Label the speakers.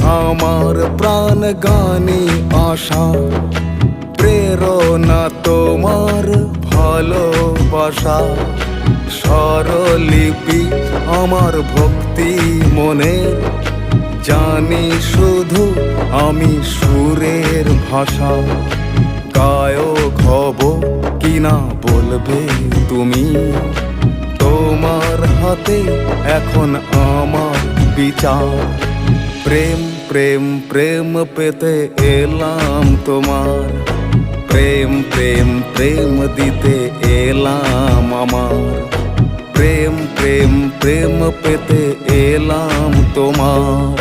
Speaker 1: আমার প্রাণ গানে আশা, প্রেরণা তোমার ভালোবাসা। স্বরলিপি আমার ভক্তি মনের, জানি শুধু আমি সুরের ভাষা। গায়ক হব কিনা বলবে তুমি, তোমার হাতে এখন আমার বিচার। প্রেম প্রেম প্রেম পেতে এলাম তোমার, প্রেম প্রেম প্রেম দিতে এলাম আমার। প্রেম প্রেম প্রেম পেতে এলাম তোমার।